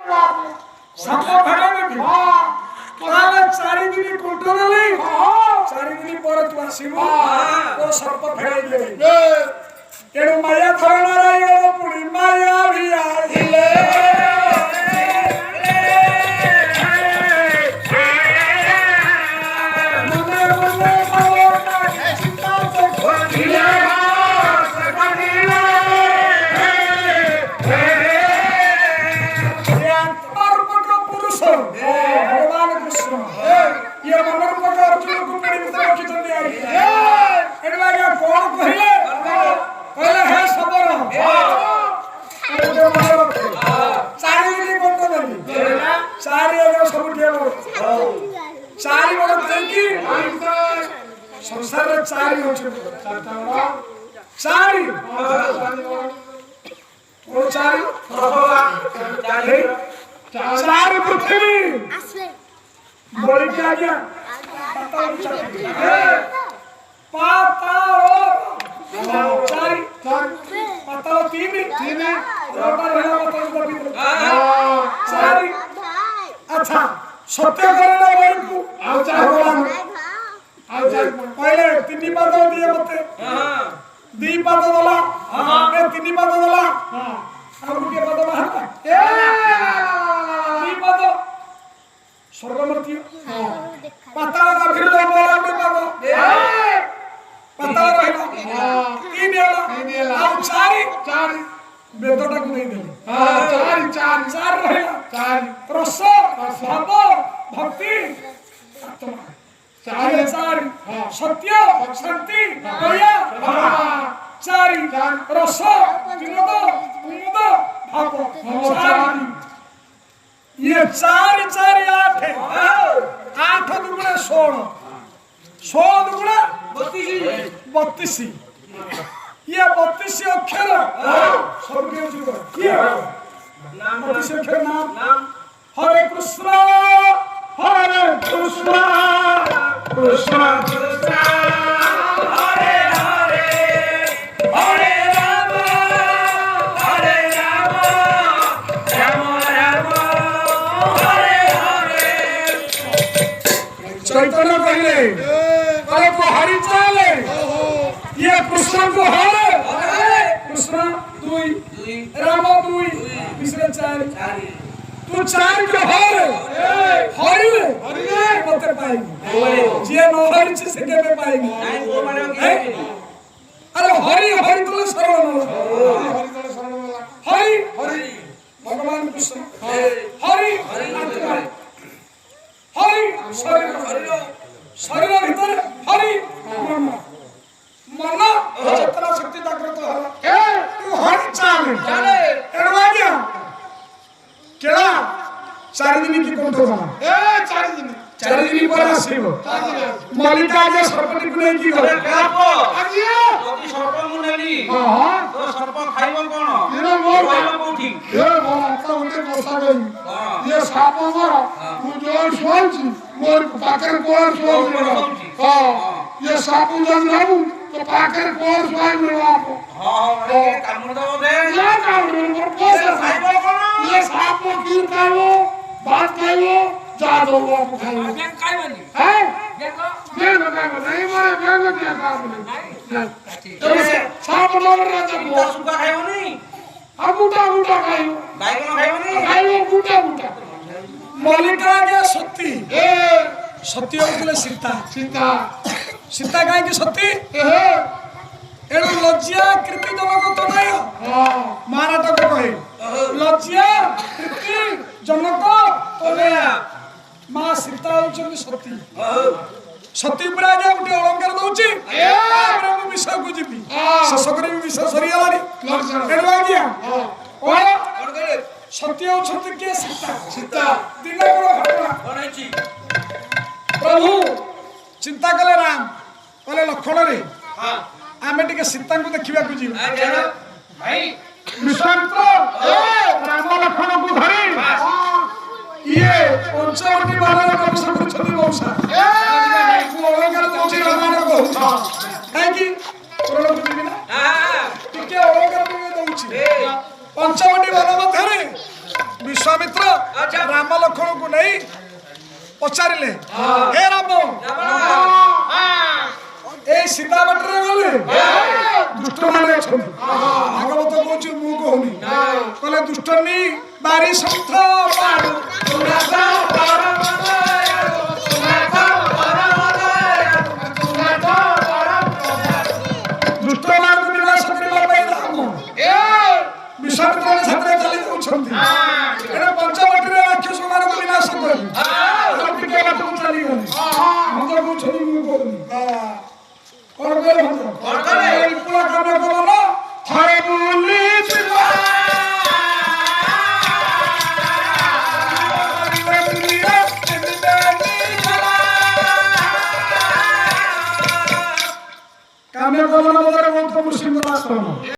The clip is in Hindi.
साप फेड़ा देबी ताले 4 दिन कुंटल नहीं 4 दिन पर तू आसीबो तो सर्प फेड़ाई देबी एणु माया धरण रही पुणी माया भी आइले संसार चारि चारि चारि पृथ्वी बोली क्या गया पाताल चारि पाताल तीन चारि अच्छा सत्य करना भाई को भगवान पहले 3 पाद दिए मते 2 पाद दला ए 3 पाद दला और के पाद बाहर ए 2 पाद स्वर्गमर्ती पाताल का फिर बोला के पाद पाताल रहला 3 होला और 4 वेदटा को नहीं देले 4 रहला 4 रस भाव भक्ति आत्मा चारि सत्य शांति दया चारि रस विनोद उन्मोद भाव चारि ये 4 8 8 दुगुणे 16 16 दुगुणे 32 ये 32 अक्षर स्वर्गीय जुग ये 32 अक्षर नाम हरे कृष्ण कृष्ण कृष्ण हरे हरे हरे राम राम राम हरे हरे चैतन्य कहले अरे को हरि चाले ये कृष्ण को हरे कृष्ण 2 राम 2 तीसरे 4 तू 4 के हरि मते पाएगी जे न हरि से के पाएगी अरे हरि हरि तो शरण हरि भगवान कृष्ण हरि आत्मा हरि शरीर भीतर हरि मन चेतना शक्ति जागृत होला तू हरि चाले एडवा गया केला 4 दिन की कोंठो बना 4 दिन पर आसीबो मालिका जे सर्पटी को नहीं की गले आजिया जदी सर्प मुनेली हां तो सर्प खाइबो कोन ये मोर कोठी ये मोर आता उनके बसा गई ये साप मोर तू जोर सोलची मोर पाकर कोर सोलची हां ये साप जन राबू तो पाकर कोर सोई मिलो आप हां ये कामुड़ दो दे ये कामुड़ मोर पैसा खाइबो कोन ये साप की खाइबो बात खाइबो जादो वो खाइबो बेन खाइबनी हैं बेन खाइबो नहीं मारे बेन क्या खाइबो नहीं तो साप मार रहा था सुका खाइबो नहीं अब मुटा खाइबो बाइगन खाइबो नहीं खाइबो मुटा मलिका के सत्ती ए सत्य होले सीता काहे के सत्ती एडो लज्जा कृति जनक तो नहीं हां महाराज को कहे लज्जा कृति जनक तो नहीं मां सीता होचन सती सती पर आगे उठी अलंकार दउची तापर हम विषय को जीबी ससकरे विषय सरी गलानी एडो आ गया और सत्य होचन के सीता दिन को घटना बनैची प्रभु चिंता कले राम कले लखन रे हां आमे टिके सीता को देखिबा को जीव भाई विश्वामित्र राम लखन को धरी ये पंचवटी बालर कमिशन करछनी मौसा को अलंकार दउची रामायण को काहे की पुराण को जीवी ना टिके अलंकार दउची पंचवटी बालर मध्यरे विश्वामित्र राम लक्ष्मण को नहीं पचारे हे राम ए सीता बटरे गले दुष्ट माने भागवत कौच मु कहूनी कहले दुष्टनी बारी संथ पाडू दुष्ट मान विनाश करबा पई राम विश्वामित्र छात्र चली जाउछंती एना पंचवटीरे राक्षस मान विनाश करबी हम टिके बात चली गली हम तो कहूनी मु कहूनी कोन करे हम कोन करे पूरा काम करबो थारे बोली छिवा काम्य गमन बदरे बहुत मुस्लिम राष्ट्र